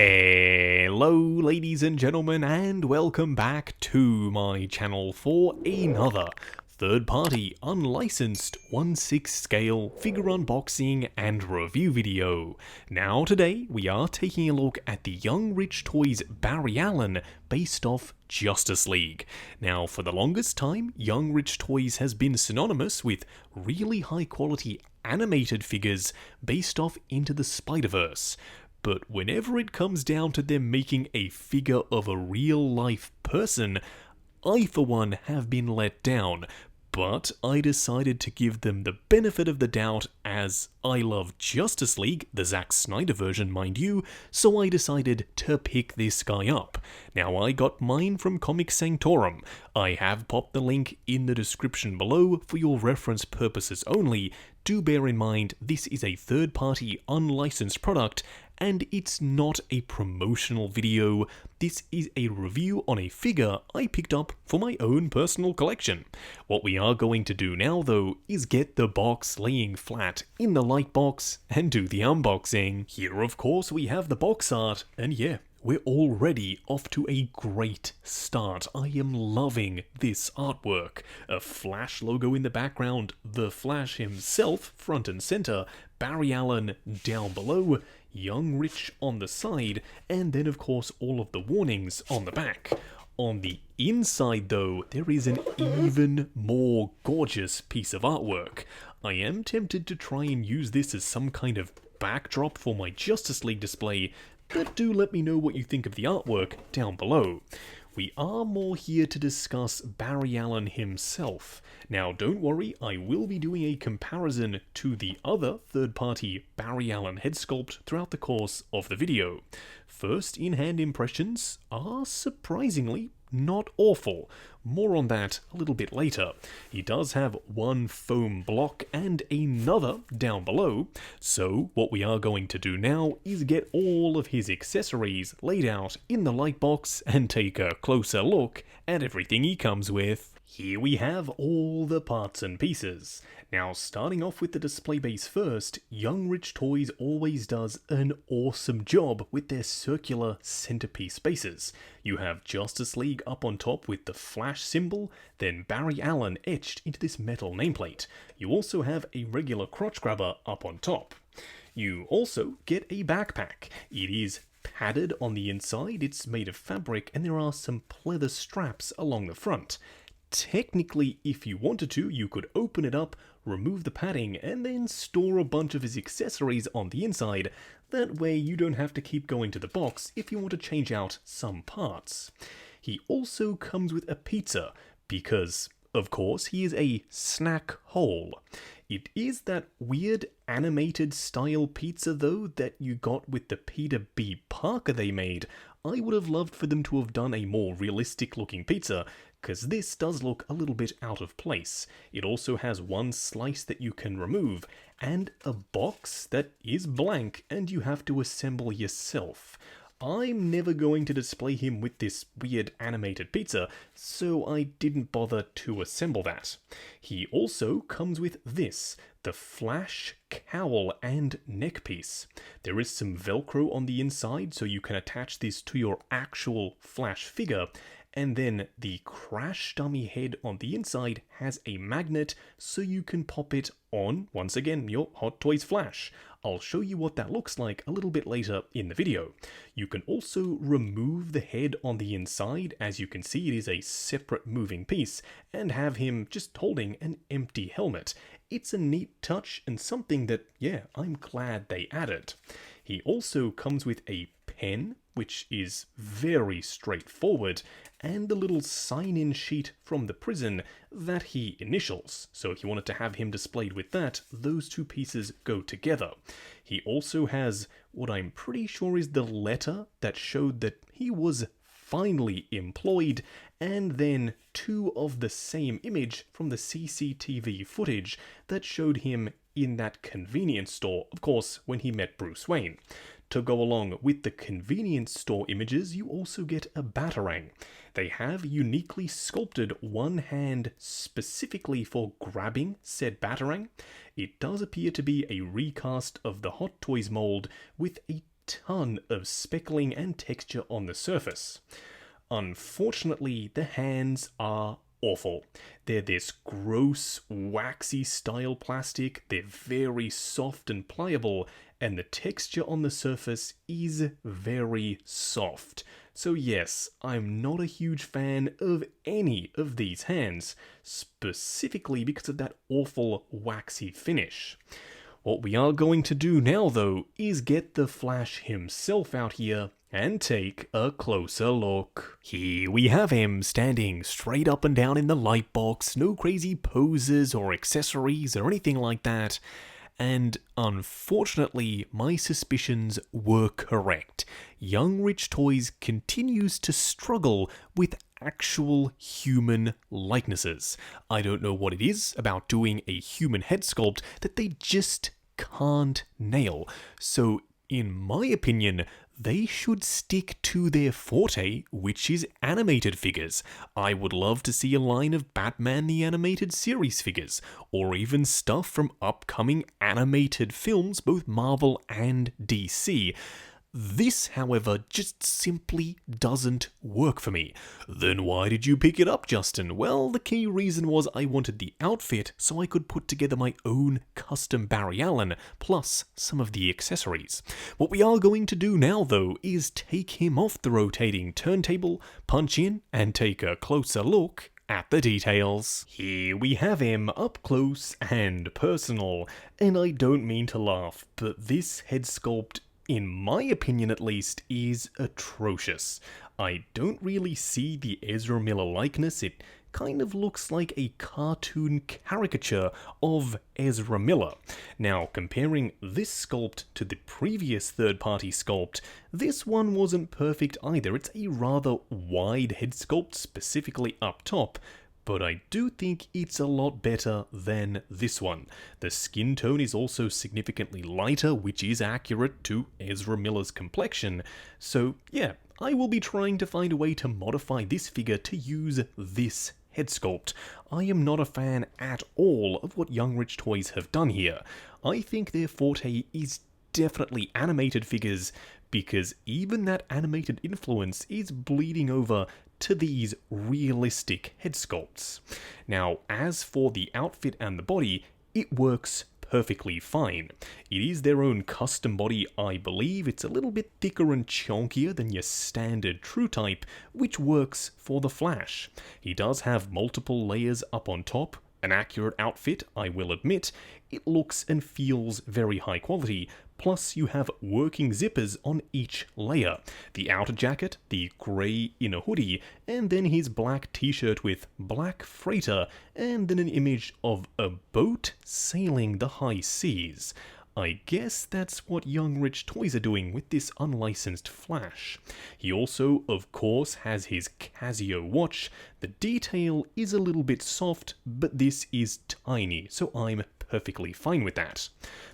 Hello ladies and gentlemen, and welcome back to my channel for another third-party unlicensed 1/6 scale figure unboxing and review video. Now today we are taking a look at the Young Rich Toys Barry Allen based off Justice League. Now for the longest time, Young Rich Toys has been synonymous with really high quality animated figures based off Into the Spider-Verse. But whenever it comes down to them making a figure of a real-life person, I for one have been let down. But I decided to give them the benefit of the doubt, as I love Justice League, the Zack Snyder version mind you, so I decided to pick this guy up. Now I got mine from Comic Sanctorum. I have popped the link in the description below for your reference purposes only. Do bear in mind this is a third-party unlicensed product, and it's not a promotional video. This is a review on a figure I picked up for my own personal collection. What we are going to do now though is get the box laying flat in the light box and do the unboxing. Here of course we have the box art, and yeah, we're already off to a great start. I am loving this artwork. A Flash logo in the background, the Flash himself front and center, Barry Allen down below, Young Rich on the side, and then of course all of the warnings on the back. On the inside though, there is an even more gorgeous piece of artwork. I am tempted to try and use this as some kind of backdrop for my Justice League display, but do let me know what you think of the artwork down below. We are more here to discuss Barry Allen himself. Now don't worry, I will be doing a comparison to the other third-party Barry Allen head sculpt throughout the course of the video. First in-hand impressions are surprisingly not awful. More on that a little bit later. He does have one foam block and another down below, so what we are going to do now is get all of his accessories laid out in the light box and take a closer look at everything he comes with. Here we have all the parts and pieces. Now starting off with the display base first, Young Rich Toys always does an awesome job with their circular centerpiece bases. You have Justice League up on top with the Flash symbol, then Barry Allen etched into this metal nameplate. You also have a regular crotch grabber up on top. You also get a backpack. It is padded on the inside, it's made of fabric, and there are some pleather straps along the front. Technically, if you wanted to, you could open it up, remove the padding, and then store a bunch of his accessories on the inside. That way you don't have to keep going to the box if you want to change out some parts. He also comes with a pizza, because, of course, he is a snack hole. It is that weird animated style pizza though that you got with the Peter B. Parker they made. I would have loved for them to have done a more realistic looking pizza, because this does look a little bit out of place. It also has one slice that you can remove, and a box that is blank and you have to assemble yourself. I'm never going to display him with this weird animated pizza, so I didn't bother to assemble that. He also comes with this, the Flash cowl and neck piece. There is some Velcro on the inside so you can attach this to your actual Flash figure, and then the crash dummy head on the inside has a magnet so you can pop it on, once again, your Hot Toys Flash. I'll show you what that looks like a little bit later in the video. You can also remove the head on the inside. As you can see, it is a separate moving piece, and have him just holding an empty helmet. It's a neat touch and something that, yeah, I'm glad they added. He also comes with a pen, which is very straightforward, and the little sign-in sheet from the prison that he initials. So if you wanted to have him displayed with that, those two pieces go together. He also has what I'm pretty sure is the letter that showed that he was finally employed, and then two of the same image from the CCTV footage that showed him in that convenience store, of course, when he met Bruce Wayne. To go along with the convenience store images, you also get a Batarang. They have uniquely sculpted one hand specifically for grabbing said Batarang. It does appear to be a recast of the Hot Toys mold with a ton of speckling and texture on the surface. Unfortunately, the hands are awful. They're this gross, waxy style plastic, they're very soft and pliable, and the texture on the surface is very soft. So yes, I'm not a huge fan of any of these hands, specifically because of that awful waxy finish. What we are going to do now, though, is get the Flash himself out here and take a closer look. Here we have him, standing straight up and down in the light box, no crazy poses or accessories or anything like that. And unfortunately, my suspicions were correct. Young Rich Toys continues to struggle with actual human likenesses. I don't know what it is about doing a human head sculpt that they just can't nail. So, in my opinion, they should stick to their forte, which is animated figures. I would love to see a line of Batman the Animated Series figures, or even stuff from upcoming animated films, both Marvel and DC. This, however, just simply doesn't work for me. Then why did you pick it up, Justin? Well, the key reason was I wanted the outfit so I could put together my own custom Barry Allen, plus some of the accessories. What we are going to do now, though, is take him off the rotating turntable, punch in, and take a closer look at the details. Here we have him up close and personal, and I don't mean to laugh, but this head sculpt, in my opinion at least, is atrocious. I don't really see the Ezra Miller likeness. It kind of looks like a cartoon caricature of Ezra Miller. Now, comparing this sculpt to the previous third-party sculpt, this one wasn't perfect either. It's a rather wide head sculpt, specifically up top, but I do think it's a lot better than this one. The skin tone is also significantly lighter, which is accurate to Ezra Miller's complexion. So yeah, I will be trying to find a way to modify this figure to use this head sculpt. I am not a fan at all of what Young Rich Toys have done here. I think their forte is definitely animated figures, because even that animated influence is bleeding over to these realistic head sculpts. Now, as for the outfit and the body, it works perfectly fine. It is their own custom body, I believe. It's a little bit thicker and chunkier than your standard True Type, which works for the Flash. He does have multiple layers up on top. An accurate outfit, I will admit. It looks and feels very high quality, plus you have working zippers on each layer. The outer jacket, the grey inner hoodie, and then his black t-shirt with black freighter, and then an image of a boat sailing the high seas. I guess that's what Young Rich Toys are doing with this unlicensed Flash. He also, of course, has his Casio watch. The detail is a little bit soft, but this is tiny, so I'm perfectly fine with that.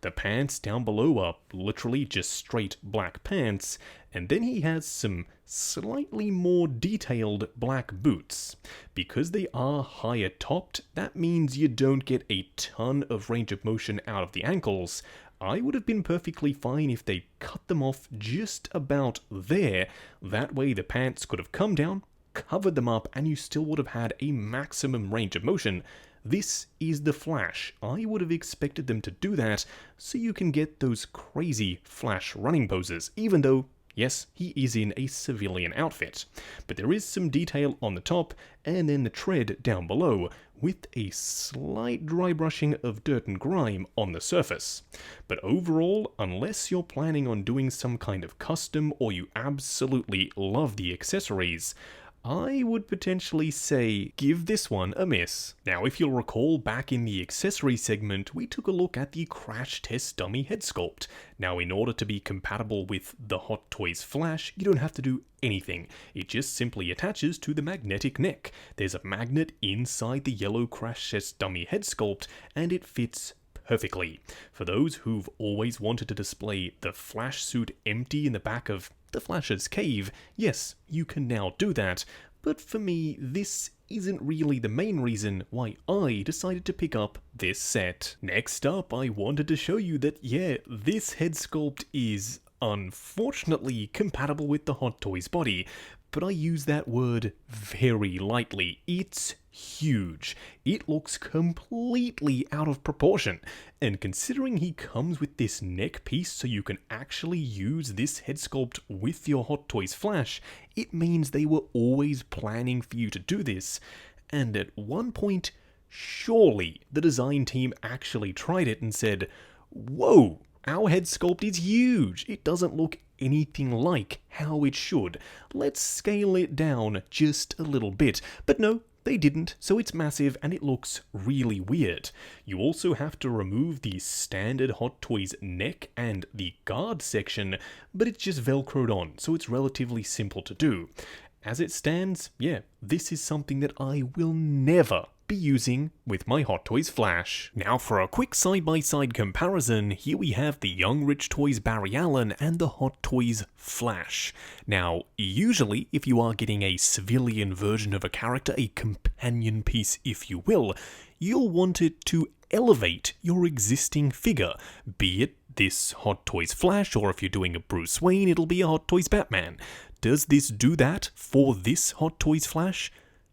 The pants down below are literally just straight black pants, and then he has some slightly more detailed black boots. Because they are higher topped, that means you don't get a ton of range of motion out of the ankles. I would have been perfectly fine if they cut them off just about there. That way the pants could have come down, covered them up, and you still would have had a maximum range of motion. This is the Flash. I would have expected them to do that so you can get those crazy Flash running poses, even though, yes, he is in a civilian outfit. But there is some detail on the top and then the tread down below, with a slight dry brushing of dirt and grime on the surface. But overall, unless you're planning on doing some kind of custom or you absolutely love the accessories, I would potentially say give this one a miss. Now, if you'll recall, back in the accessory segment, we took a look at the crash test dummy head sculpt. Now, in order to be compatible with the Hot Toys Flash, you don't have to do anything. It just simply attaches to the magnetic neck. There's a magnet inside the yellow crash test dummy head sculpt, and it fits perfectly. For those who've always wanted to display the Flash suit empty in the back of the Flash's cave, yes, you can now do that, but for me, this isn't really the main reason why I decided to pick up this set. Next up, I wanted to show you that, yeah, this head sculpt is unfortunately compatible with the Hot Toys body, but I use that word very lightly. It's huge. It looks completely out of proportion, and considering he comes with this neck piece so you can actually use this head sculpt with your Hot Toys Flash, it means they were always planning for you to do this, and at one point, surely the design team actually tried it and said, "Whoa, our head sculpt is huge. It doesn't look anything like how it should. Let's scale it down just a little bit." But no, they didn't, so it's massive and it looks really weird. You also have to remove the standard Hot Toys neck and the guard section, but it's just velcroed on, so it's relatively simple to do. As it stands, yeah, this is something that I will never be using with my Hot Toys Flash. Now for a quick side-by-side comparison, here we have the Young Rich Toys Barry Allen and the Hot Toys Flash. Now, usually, if you are getting a civilian version of a character, a companion piece if you will, you'll want it to elevate your existing figure, be it this Hot Toys Flash, or if you're doing a Bruce Wayne, it'll be a Hot Toys Batman. Does this do that for this Hot Toys Flash?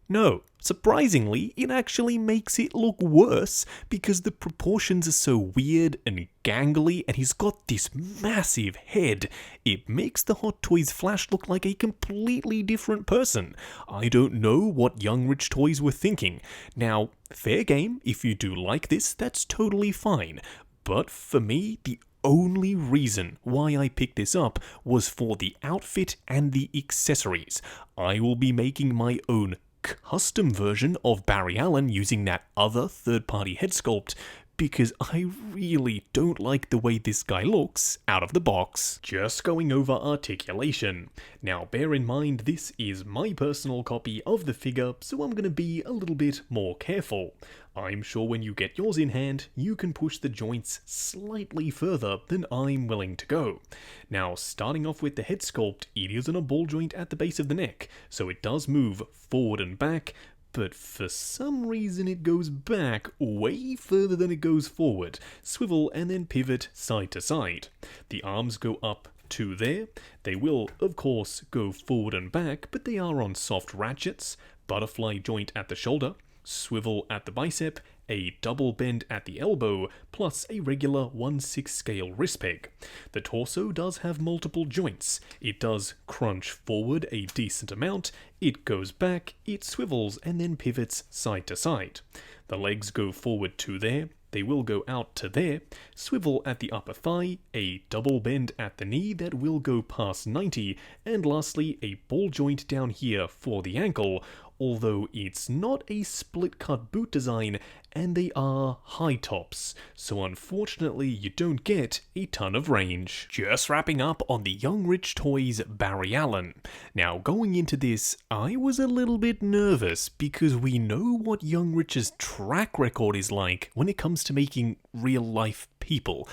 No. Surprisingly, it actually makes it look worse because the proportions are so weird and gangly and he's got this massive head. It makes the Hot Toys Flash look like a completely different person. I don't know what Young Rich Toys were thinking. Now, fair game, if you do like this, that's totally fine. But for me, the only reason why I picked this up was for the outfit and the accessories. I will be making my own custom version of Barry Allen using that other third-party head sculpt because I really don't like the way this guy looks out of the box. Just going over articulation. Now bear in mind this is my personal copy of the figure, so I'm going to be a little bit more careful. I'm sure when you get yours in hand, you can push the joints slightly further than I'm willing to go. Now, starting off with the head sculpt, it is in a ball joint at the base of the neck, so it does move forward and back, but for some reason it goes back way further than it goes forward. Swivel and then pivot side to side. The arms go up to there. They will, of course, go forward and back, but they are on soft ratchets. Butterfly joint at the shoulder. Swivel at the bicep, a double bend at the elbow, plus a regular 1/6 scale wrist peg. The torso does have multiple joints. It does crunch forward a decent amount, it goes back, it swivels and then pivots side to side. The legs go forward to there, they will go out to there, swivel at the upper thigh, a double bend at the knee that will go past 90, and lastly a ball joint down here for the ankle, although it's not a split cut boot design and they are high tops, so unfortunately you don't get a ton of range. Just wrapping up on the Young Rich Toys Barry Allen. Now going into this, I was a little bit nervous because we know what Young Rich's track record is like when it comes to making real life people.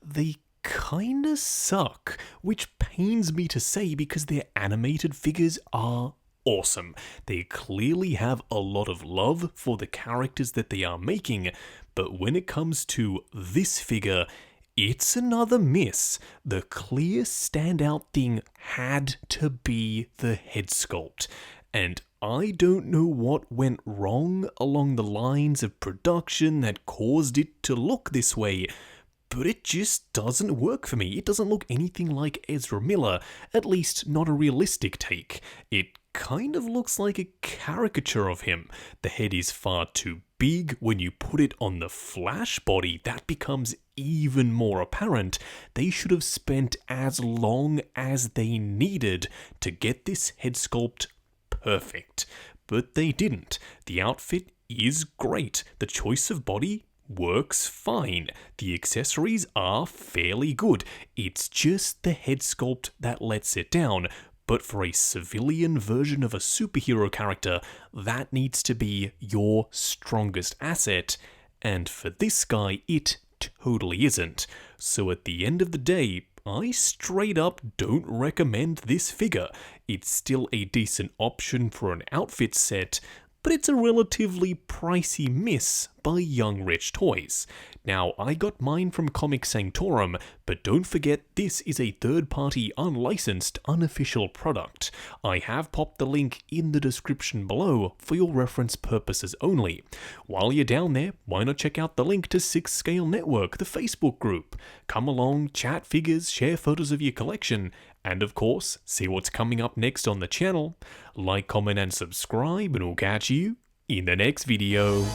They kinda suck, which pains me to say because their animated figures are awesome. They clearly have a lot of love for the characters that they are making, but when it comes to this figure, it's another miss. The clear standout thing had to be the head sculpt, and I don't know what went wrong along the lines of production that caused it to look this way, but it just doesn't work for me. It doesn't look anything like Ezra Miller, at least not a realistic take. It kind of looks like a caricature of him. The head is far too big. When you put it on the Flash body, that becomes even more apparent. They should have spent as long as they needed to get this head sculpt perfect, but they didn't. The outfit is great. The choice of body works fine. The accessories are fairly good. It's just the head sculpt that lets it down. But for a civilian version of a superhero character, that needs to be your strongest asset. And for this guy, it totally isn't. So at the end of the day, I straight up don't recommend this figure. It's still a decent option for an outfit set, but it's a relatively pricey miss by Young Rich Toys. Now, I got mine from Comic Sanctorum, but don't forget this is a third-party, unlicensed, unofficial product. I have popped the link in the description below for your reference purposes only. While you're down there, why not check out the link to 6 Scale Network, the Facebook group. Come along, chat figures, share photos of your collection, and of course, see what's coming up next on the channel. Like, comment, and subscribe, and we'll catch you in the next video.